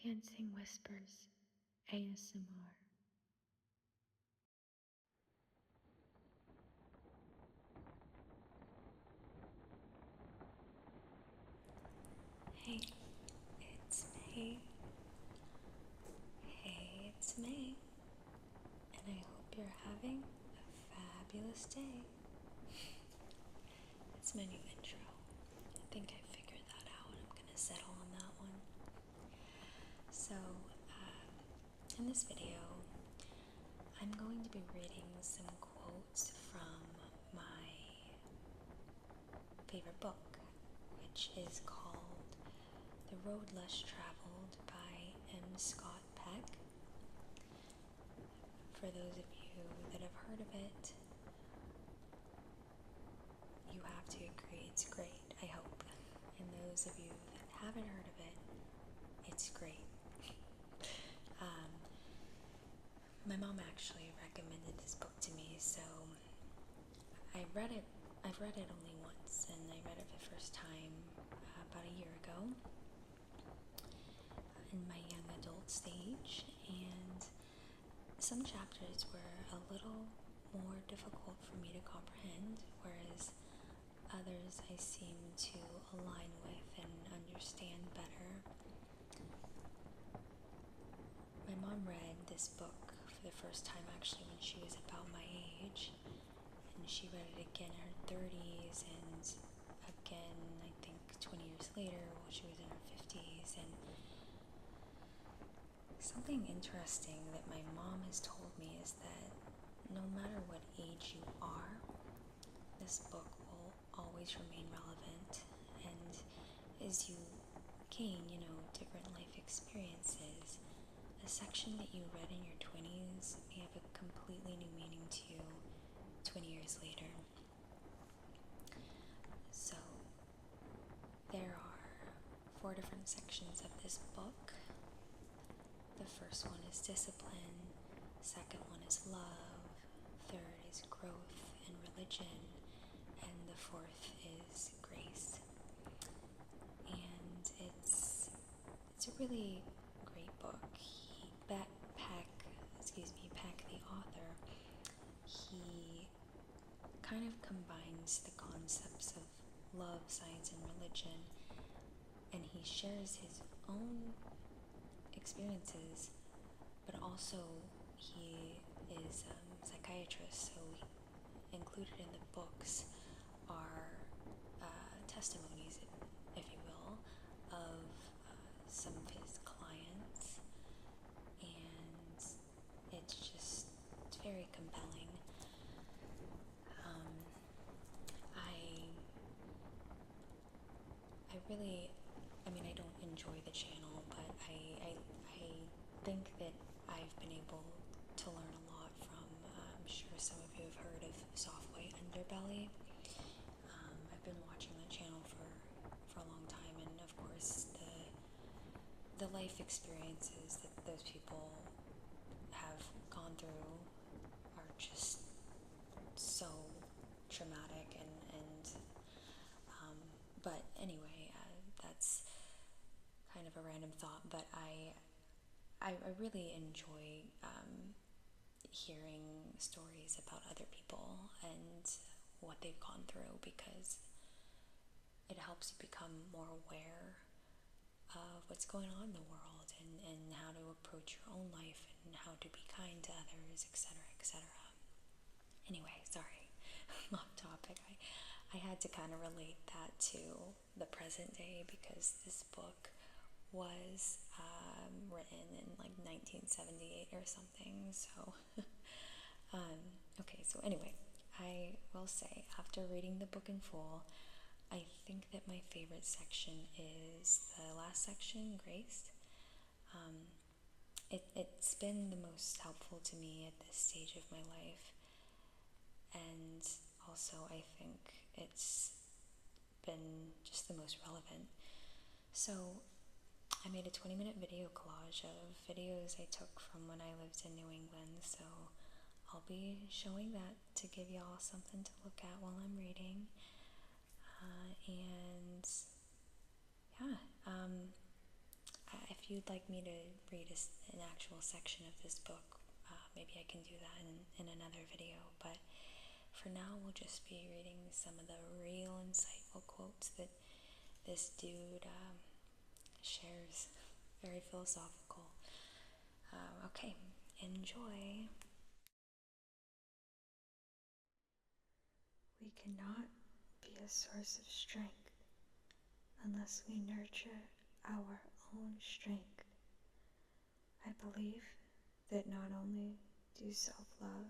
Dancing Whispers ASMR. Hey, it's May. Hey, it's May. And I hope you're having a fabulous day. It's my new intro. I think I figured that out. I'm gonna settle on that one. So, in this video, I'm going to be reading some quotes from my favorite book, which is called The Road Less Traveled by M. Scott Peck. For those of you that have heard of it, you have to agree it's great, I hope. And those of you that haven't heard of it, it's great. My mom actually recommended this book to me, so I've read it only once, and I read it the first time about a year ago in my young adult stage, and some chapters were a little more difficult for me to comprehend, whereas others I seem to align with and understand better. My mom read this book for the first time actually when she was about my age, and she read it again in her 30s and again I think 20 years later while she was in her 50s. And something interesting that my mom has told me is that no matter what age you are, this book will always remain relevant, and as you gain, different life experiences, a section that you read in your 20s may have a completely new meaning to you 20 years later. So, there are 4 different sections of this book. The first one is discipline, second one is love, third is growth and religion, and the fourth is grace. And it's a really great book. Peck, the author, he kind of combines the concepts of love, science, and religion, and he shares his own experiences, but also he is a psychiatrist, so included in the books are testimonies, if you will, of some of his clients, and it's very compelling. I don't enjoy the channel, but I think that I've been able to learn a lot from, I'm sure some of you have heard of Soft White Underbelly. I've been watching that channel for a long time, and of course the life experiences that those people have gone through are just so traumatic, and but anyway, that's kind of a random thought, but I really enjoy hearing stories about other people and what they've gone through, because it helps you become more aware of what's going on in the world, and how to approach your own life, and how to be kind to others, etc., etc. Anyway, sorry, off topic. I had to kind of relate that to the present day, because this book was written in like 1978 or something. So, okay, so anyway, I will say, after reading the book in full, I think that my favorite section is the last section, Grace. It's been the most helpful to me at this stage of my life, and also I think it's been just the most relevant. So I made a 20-minute video collage of videos I took from when I lived in New England, so I'll be showing that to give y'all something to look at while I'm reading. And yeah, if if you'd like me to read an actual section of this book, maybe I can do that in another video, but for now we'll just be reading some of the real insightful quotes that this dude shares. Very philosophical. Okay, enjoy. We cannot be a source of strength unless we nurture our own strength. I believe that not only do self-love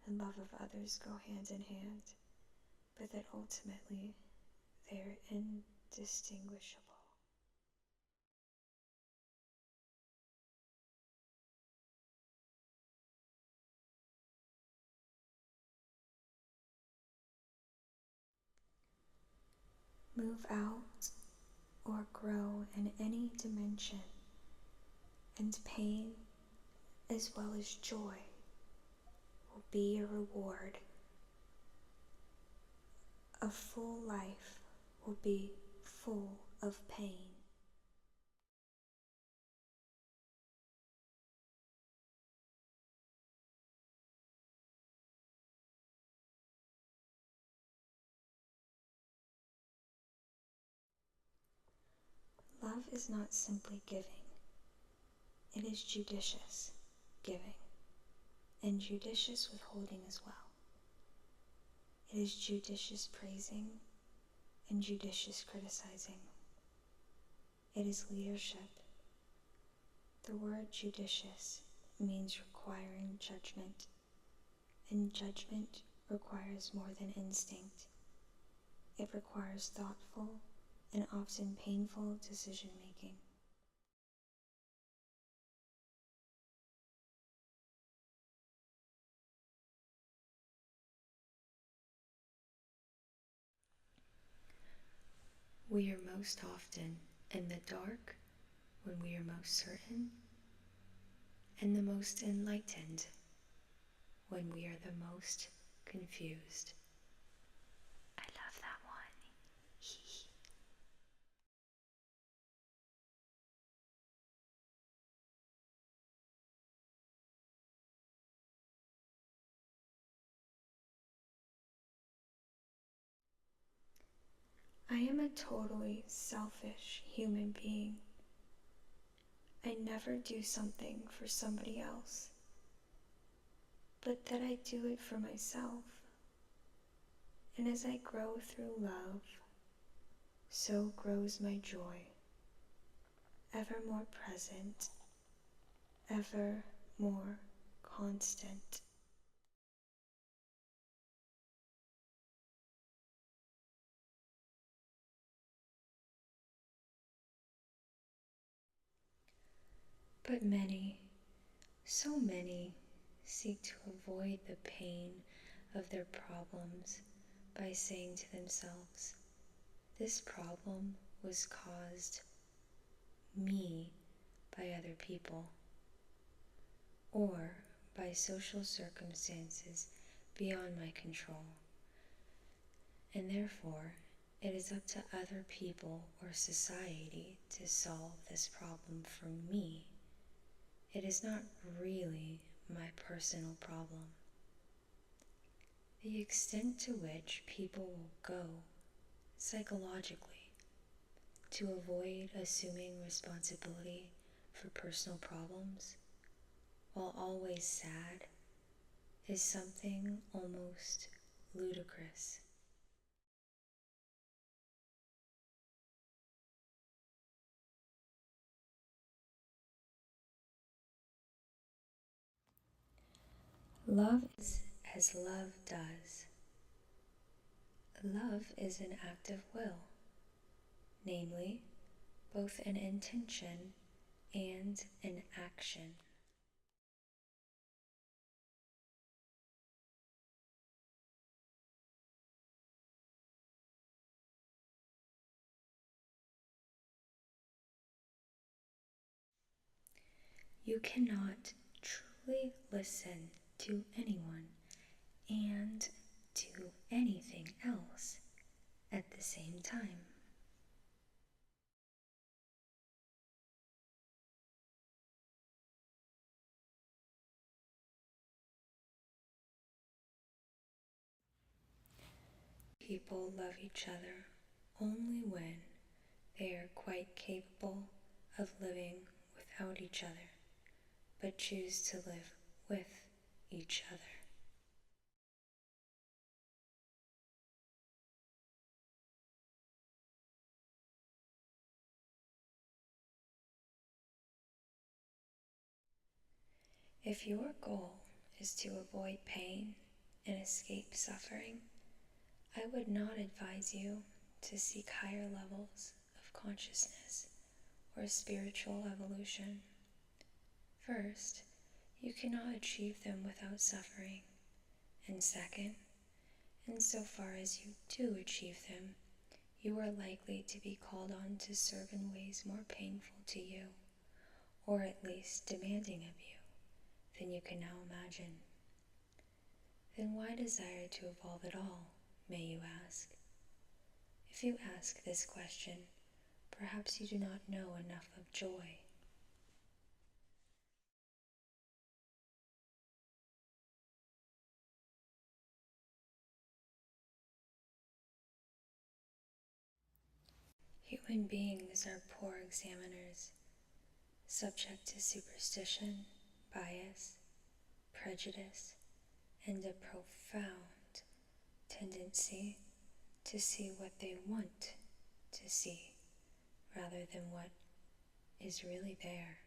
and love of others go hand in hand, but that ultimately they are indistinguishable. Move out or grow in any dimension, and pain as well as joy will be a reward. A full life will be full of pain. Love is not simply giving, it is judicious giving, and judicious withholding as well. It is judicious praising and judicious criticizing. It is leadership. The word judicious means requiring judgment, and judgment requires more than instinct. It requires thoughtful and often painful decision making. We are most often in the dark when we are most certain, and the most enlightened when we are the most confused. I love that one. I am a totally selfish human being. I never do something for somebody else, but that I do it for myself. And as I grow through love, so grows my joy, ever more present, ever more constant. But many, so many, seek to avoid the pain of their problems by saying to themselves, this problem was caused me by other people, or by social circumstances beyond my control, and therefore it is up to other people or society to solve this problem for me. It is not really my personal problem. The extent to which people will go, psychologically, to avoid assuming responsibility for personal problems, while always sad, is something almost ludicrous. Love is as love does. Love is an act of will, namely, both an intention and an action. You cannot truly listen to anyone and to anything else at the same time. People love each other only when they are quite capable of living without each other, but choose to live with each other. If your goal is to avoid pain and escape suffering, I would not advise you to seek higher levels of consciousness or spiritual evolution. First, you cannot achieve them without suffering, and second, insofar as you do achieve them, you are likely to be called on to serve in ways more painful to you, or at least demanding of you, than you can now imagine. Then why desire to evolve at all, may you ask? If you ask this question, perhaps you do not know enough of joy. Human beings are poor examiners, subject to superstition, bias, prejudice, and a profound tendency to see what they want to see rather than what is really there.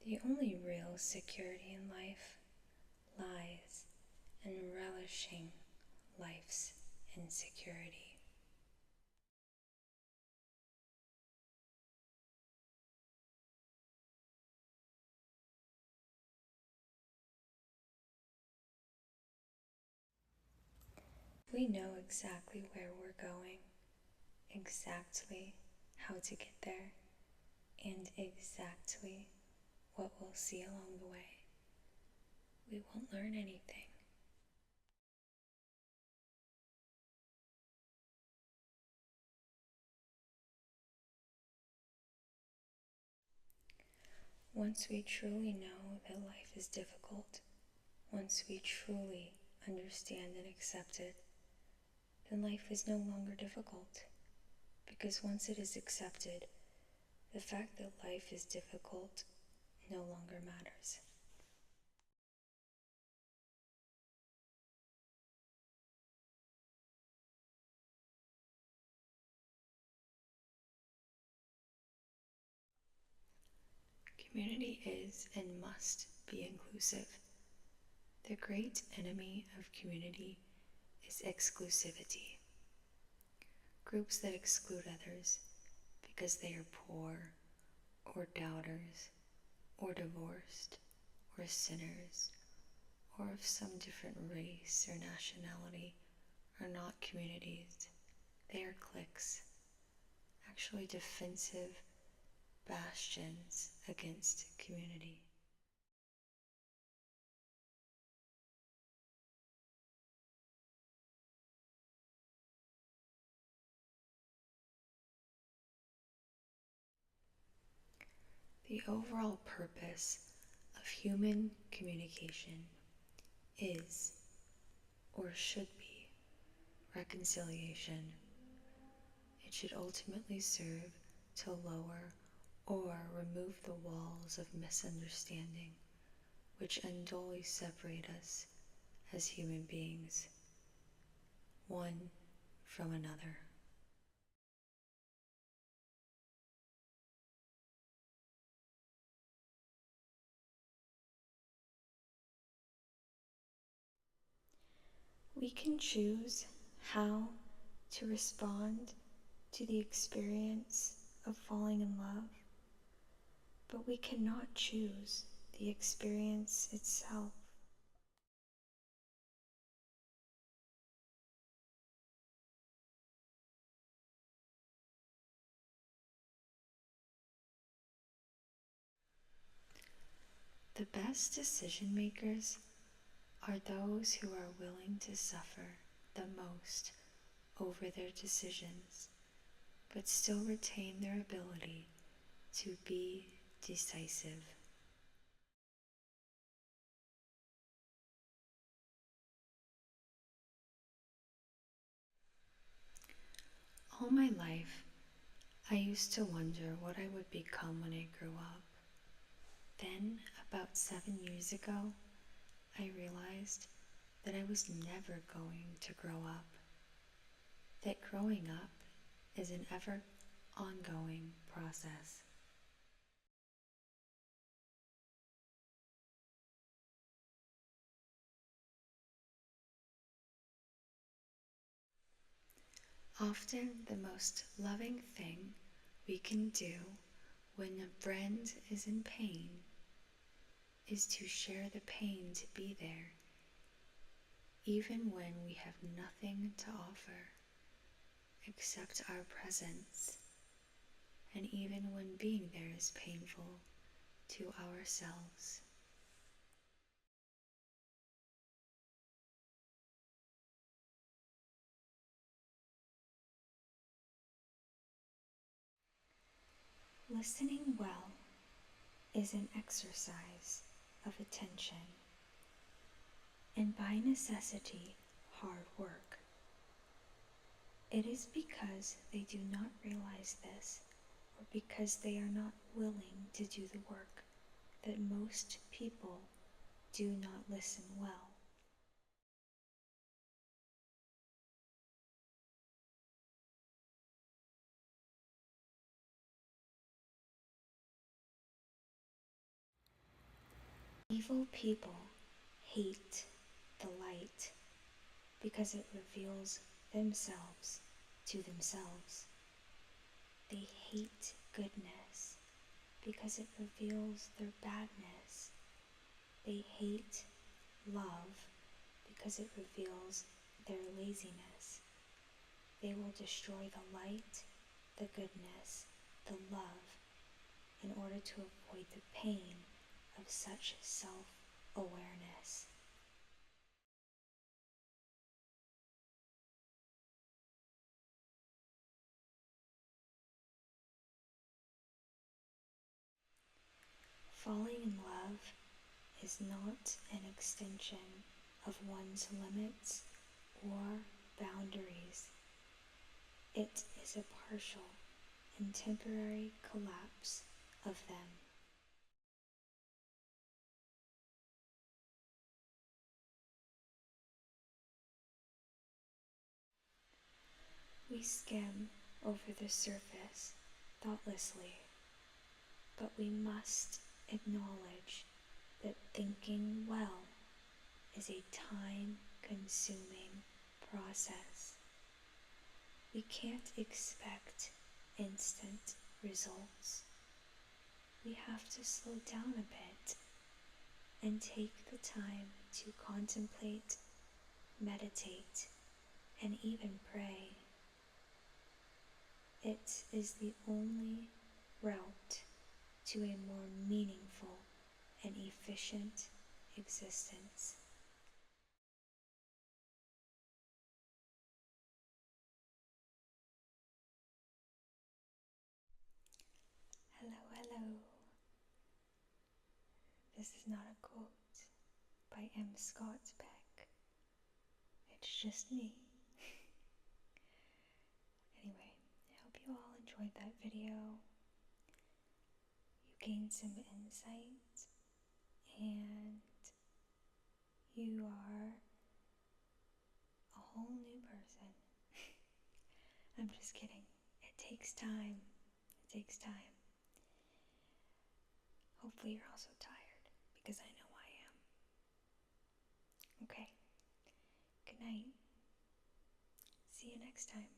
The only real security in life lies in relishing life's insecurity. We know exactly where we're going, exactly how to get there, and exactly what we'll see along the way. We won't learn anything. Once we truly know that life is difficult, once we truly understand and accept it, then life is no longer difficult. Because once it is accepted, the fact that life is difficult no longer matters. Community is and must be inclusive. The great enemy of community is exclusivity. Groups that exclude others because they are poor, or doubters, or divorced, or sinners, or of some different race or nationality are not communities. They are cliques, actually defensive bastions against community. The overall purpose of human communication is, or should be, reconciliation. It should ultimately serve to lower or remove the walls of misunderstanding which unduly separate us as human beings, one from another. We can choose how to respond to the experience of falling in love, but we cannot choose the experience itself. The best decision makers are those who are willing to suffer the most over their decisions, but still retain their ability to be decisive. All my life, I used to wonder what I would become when I grew up. Then, about 7 years ago, I realized that I was never going to grow up. That growing up is an ever ongoing process. Often, the most loving thing we can do when a friend is in pain is to share the pain, to be there, even when we have nothing to offer except our presence, and even when being there is painful to ourselves. Listening well is an exercise of attention, and by necessity, hard work. It is because they do not realize this, or because they are not willing to do the work, that most people do not listen well. Evil people hate the light because it reveals themselves to themselves. They hate goodness because it reveals their badness. They hate love because it reveals their laziness. They will destroy the light, the goodness, the love, in order to avoid the pain of such self-awareness. Falling in love is not an extension of one's limits or boundaries. It is a partial and temporary collapse of them. We skim over the surface thoughtlessly, but we must acknowledge that thinking well is a time-consuming process. We can't expect instant results. We have to slow down a bit and take the time to contemplate, meditate, and even pray. It is the only route to a more meaningful and efficient existence. Hello, hello. This is not a quote by M. Scott Peck. It's just me. Anyway, I hope you all enjoyed that video. You gained some insight, and you are a whole new person. I'm just kidding. It takes time. It takes time. Hopefully you're also tired, because I know I am. Okay. Good night. See you next time.